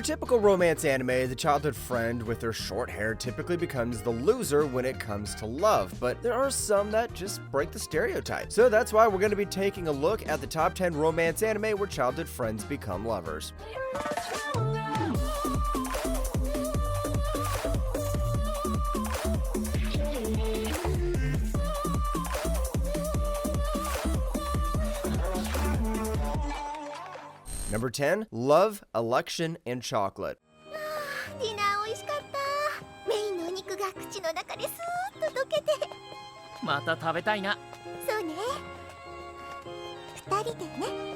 typical romance anime, the childhood friend with their short hair typically becomes the loser when it comes to love, but there are some that just break the stereotype. So that's why we're going to be taking a look at the top 10 romance anime where childhood friends become lovers. Number 10, Love, Election, and Chocolate. ディナー美味しかった。メインのお肉が口の中ですーっと溶けて。また食べたいな。そうね。二人でね。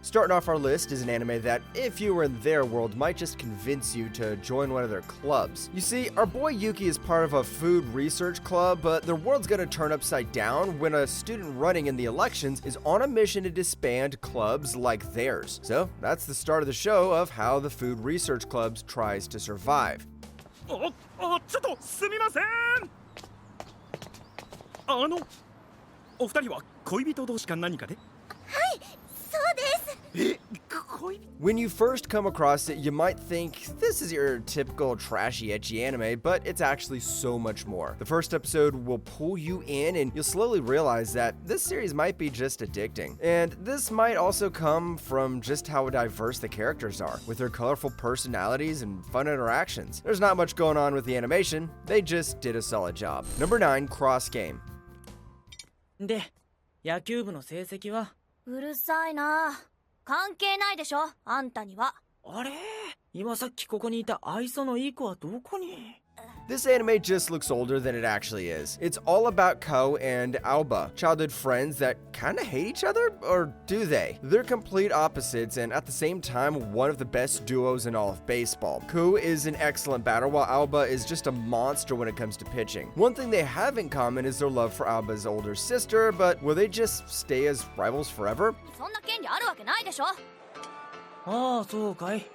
Starting off our list is an anime that, if you were in their world, might just convince you to join one of their clubs. You see, our boy Yuki is part of a food research club, but their world's gonna turn upside down when a student running in the elections is on a mission to disband clubs like theirs. So that's the start of the show of how the food research clubs tries to survive. ちょっとすみません。お二人は恋人同士か何かで？はい、そうです。When you first come across it, you might think this is your typical trashy, ecchi anime, but it's actually so much more. The first episode will pull you in and you'll slowly realize that this series might be just addicting. And this might also come from just how diverse the characters are, with their colorful personalities and fun interactions. There's not much going on with the animation, they just did a solid job. Number 9, Cross Game. で、野球部の成績は？うるさいな。関係ないでしょ、あんたには。あれ？今さっきここにいた愛想のいい子はどこに？ This anime just looks older than it actually is. It's all about Ko and Aoba, childhood friends that kinda hate each other, or do they? They're complete opposites and at the same time one of the best duos in all of baseball. Ko is an excellent batter while Aoba is just a monster when it comes to pitching. One thing they have in common is their love for Aoba's older sister, but will they just stay as rivals forever? そんな権利あるわけないでしょ。ああ、そうかい。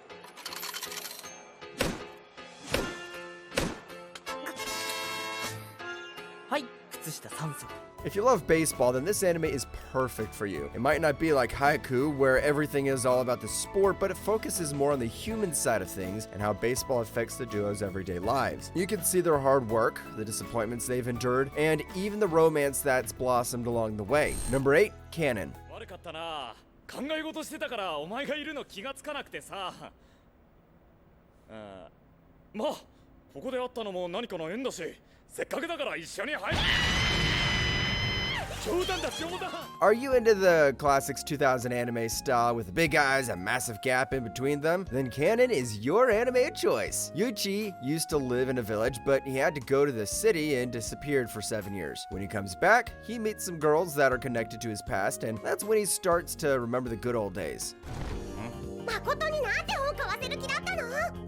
はい、靴下3足。 If you love baseball, then this anime is perfect for you. It might not be like Haiku, where everything is all about the sport, but it focuses more on the human side of things and how baseball affects the duo's everyday lives. You can see their hard work, the disappointments they've endured, and even the romance that's blossomed along the way. Number 8, Canon. 悪かったな。考え事してたからお前がいるの気がつかなくてさ。まあ、ここで会ったのも何かの縁だし、せっかくだから一緒に入る。 Are you into the classics 2000 anime style with big eyes, a massive gap in between them? Then Canon is your anime of choice. Yuichi used to live in a village, but he had to go to the city and disappeared for 7 years. When he comes back, he meets some girls that are connected to his past, and that's when he starts to remember the good old days. 誠になんて本買わせる気だったの？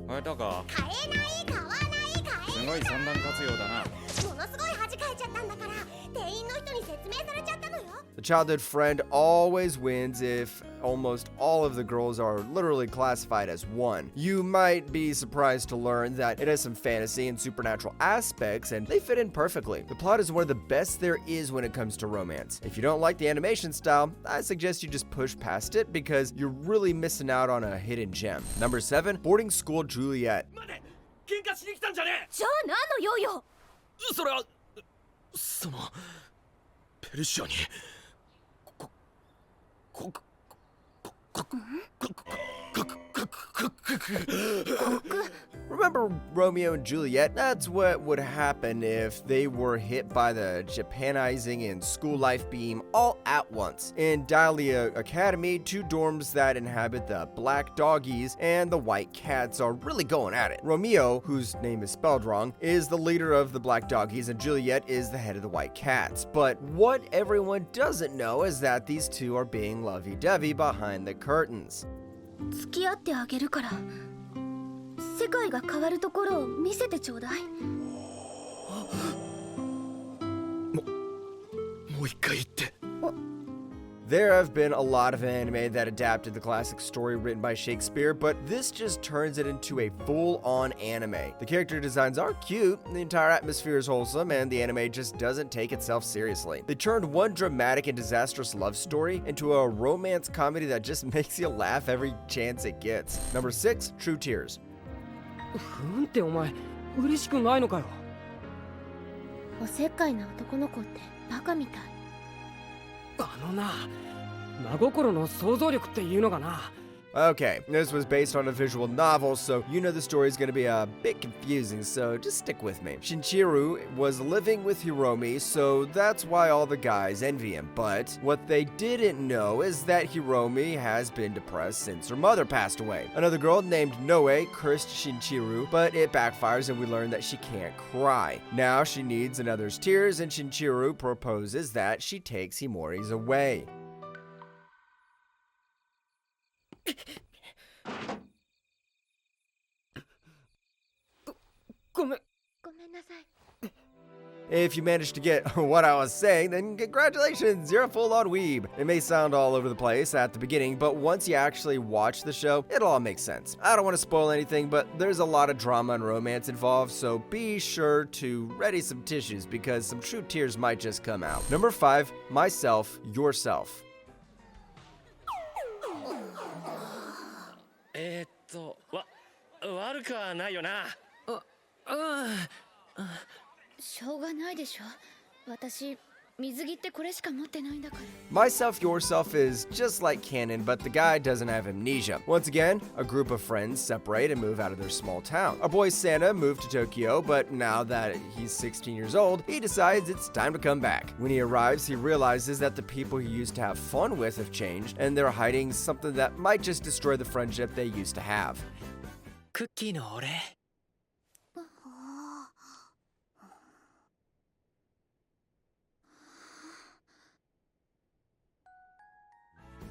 買えたか？買えない、買わない、買えない。すごい三段活用だな。ものすごい恥かいちゃったんだから、店員の人に説明されちゃったのよ。 The childhood friend always wins if almost all of the girls are literally classified as one. You might be surprised to learn that it has some fantasy and supernatural aspects, and they fit in perfectly. The plot is one of the best there is when it comes to romance. If you don't like the animation style, I suggest you just push past it because you're really missing out on a hidden gem. Number 7, Boarding School Juliet. 喧嘩しに来たんじゃねえ。じゃあ何の用よ。それはそのペルシアに。Remember Romeo and Juliet? That's what would happen if they were hit by the Japanizing and school life beam all at once. In Dahlia Academy, 2 dorms that inhabit the black doggies and the white cats are really going at it. Romeo, whose name is spelled wrong, is the leader of the black doggies and Juliet is the head of the white cats. But what everyone doesn't know is that these two are being lovey-dovey behind the curtains. 付き合ってあげるから。世界が変わるところを見せてちょうだい。もう一回言って。There have been a lot of anime that adapted the classic story written by Shakespeare, but this just turns it into a full-on anime. The character designs are cute, the entire atmosphere is wholesome, and the anime just doesn't take itself seriously. They turned one dramatic and disastrous love story into a romance comedy that just makes you laugh every chance it gets. Number 6, True Tears. ふんってお前嬉しくないのかよ。おせっかいな男の子ってバカみたい。あのな、真心の想像力っていうのがな。 Okay, this was based on a visual novel, so you know the story is going to be a bit confusing, so just stick with me. Shinchiru was living with Hiromi, so that's why all the guys envy him. But what they didn't know is that Hiromi has been depressed since her mother passed away. Another girl named Noe cursed Shinchiru, but it backfires and we learn that she can't cry. Now she needs another's tears, and Shinchiru proposes that she takes Himori's away. ごめん。ごめんなさい。 If you managed to get what I was saying, then congratulations, you're a full-on weeb. It may sound all over the place at the beginning, but once you actually watch the show, it'll all make sense. I don't want to spoil anything, but there's a lot of drama and romance involved, so be sure to ready some tissues because some true tears might just come out. Number 5, Myself, Yourself. 悪くはないよな。しょうがないでしょ。私水着ってこれしか持ってないんだから。 Myself, Yourself is just like canon, but the guy doesn't have amnesia. Once again, a group of friends separate and move out of their small town. Our boy Santa moved to Tokyo, but now that he's 16 years old, he decides it's time to come back. When he arrives, he realizes that the people he used to have fun with have changed, and they're hiding something that might just destroy the friendship they used to have. クッキーのお礼。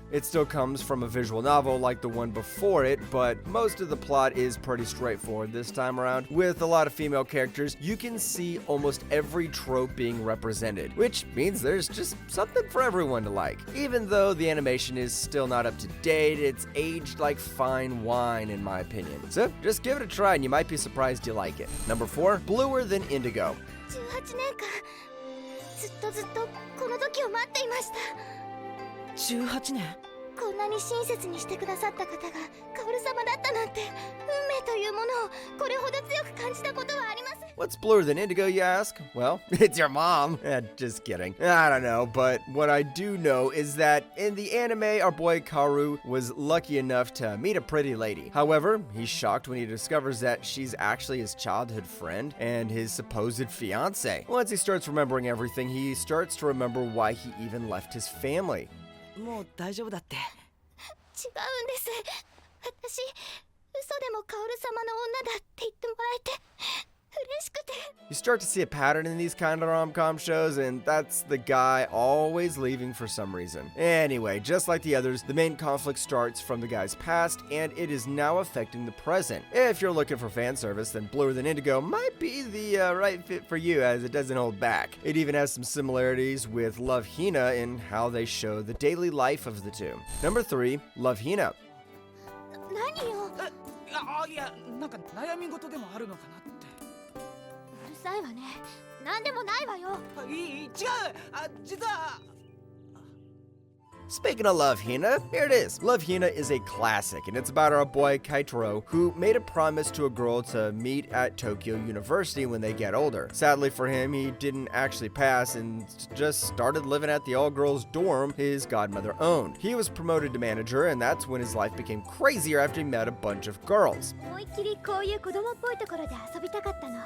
It still comes from a visual novel like the one before it, but most of the plot is pretty straightforward this time around. With a lot of female characters, you can see almost every trope being represented, which means there's just something for everyone to like. Even though the animation is still not up to date, it's aged like fine wine in my opinion. So just give it a try and you might be surprised you like it. Number 4, Bluer Than Indigo. 18年間ずっとこの時を待っていました。 18年。 こんなに親切にしてくださった方がカオル様だったなんて、運命というものをこれほど強く感じたことはありません。 What's bluer than indigo, you ask? Well, it's your mom. Just kidding. I don't know, but what I do know is that in the anime, our boy Karu was lucky enough to meet a pretty lady. However, he's shocked when he discovers that she's actually his childhood friend and his supposed fiance. Once he starts remembering everything, he starts to remember why he even left his family. もう大丈夫だって。違うんです。私、嘘でもカオル様の女だって言ってもらえて嬉しくて。 You start to see a pattern in these kind of rom-com shows, and that's the guy always leaving for some reason. Anyway, just like the others, the main conflict starts from the guy's past, and it is now affecting the present. If you're looking for fan service, then Bluer Than Indigo might be the right fit for you, as it doesn't hold back. It even has some similarities with Love Hina in how they show the daily life of the two. Number 3, Love Hina. 何よ。いや、なんか悩み事でもあるのかなって。 うるさいわね。何でもないわよ。違う。実は。 Speaking of Love Hina, here it is. Love Hina is a classic, and it's about our boy Kaitaro, who made a promise to a girl to meet at Tokyo University when they get older. Sadly for him, he didn't actually pass and just started living at the all-girls dorm his godmother owned. He was promoted to manager, and that's when his life became crazier after he met a bunch of girls. 思いっきりこういう子供っぽいところで遊びたかったの。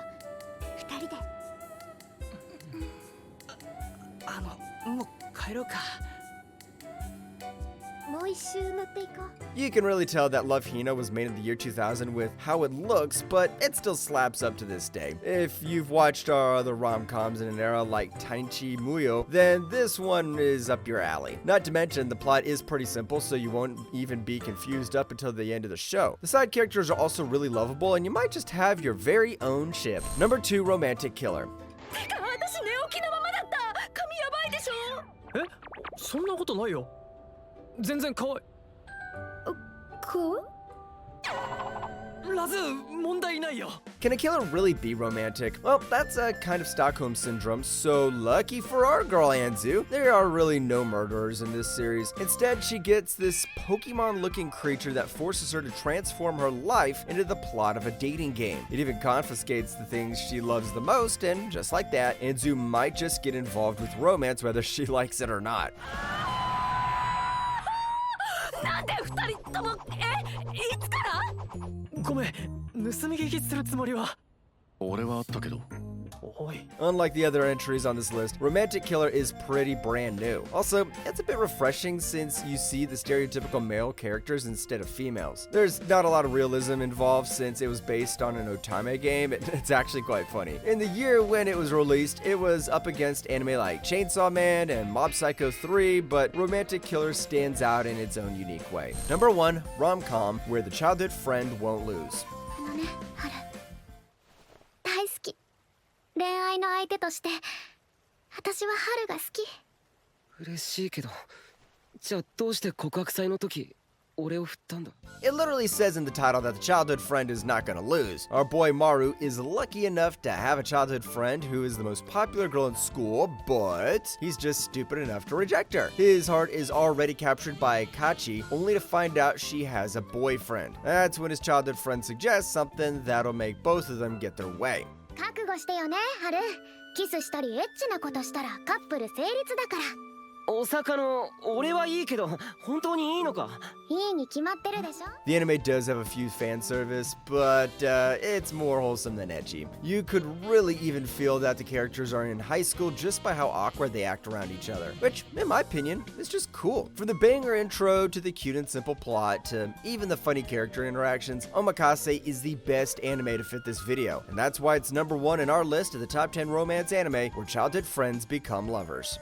二人で。もう帰ろうか。 もう一周乗っていこう。 You can really tell that Love Hina was made in the year 2000 with how it looks, but it still slaps up to this day. If you've watched our other rom-coms in an era like Taichi Muyo, then this one is up your alley. Not to mention, the plot is pretty simple, so you won't even be confused up until the end of the show. The side characters are also really lovable, and you might just have your very own ship. Number 2, Romantic Killer. てか私寝起きのままだった。髪やばいでしょ。え、そんなことないよ。全然可愛い。こうラズ問題ないよ。 Can a killer really be romantic? Well, that's a kind of Stockholm syndrome, so lucky for our girl Anzu, there are really no murderers in this series. Instead, she gets this Pokemon-looking creature that forces her to transform her life into the plot of a dating game. It even confiscates the things she loves the most, and just like that, Anzu might just get involved with romance whether she likes it or not. なんで二人ともいつから？ごめん、盗み聞きするつもりは。俺はあったけど。 おい。 Unlike the other entries on this list, Romantic Killer is pretty brand new. Also, it's a bit refreshing since you see the stereotypical male characters instead of females. There's not a lot of realism involved since it was based on an otame game, and it's actually quite funny. In the year when it was released, it was up against anime like Chainsaw Man and Mob Psycho 3, but Romantic Killer stands out in its own unique way. Number 1, rom-com, where the childhood friend won't lose. あのね、春。大好き。恋愛の相手として私は春が好き。嬉しいけど、じゃあどうして告白祭の時俺を振ったんだ？ It literally says in the title that the childhood friend is not gonna lose. Our boy Maru is lucky enough to have a childhood friend who is the most popular girl in school, but he's just stupid enough to reject her. His heart is already captured by Kachi, only to find out she has a boyfriend. That's when his childhood friend suggests something that'll make both of them get their way. 覚悟してよね、春。キスしたりエッチなことしたらカップル成立だから。お魚、俺はいいけど、本当にいいのか？いいに決まってるでしょ。 The anime does have a few fan service, but it's more wholesome than ecchi. You could really even feel that the characters are in high school just by how awkward they act around each other, which, in my opinion, is just cool. From the banger intro to the cute and simple plot to even the funny character interactions, Omakase is the best anime to fit this video, and that's why it's number 1 in our list of the top 10 romance anime where childhood friends become lovers.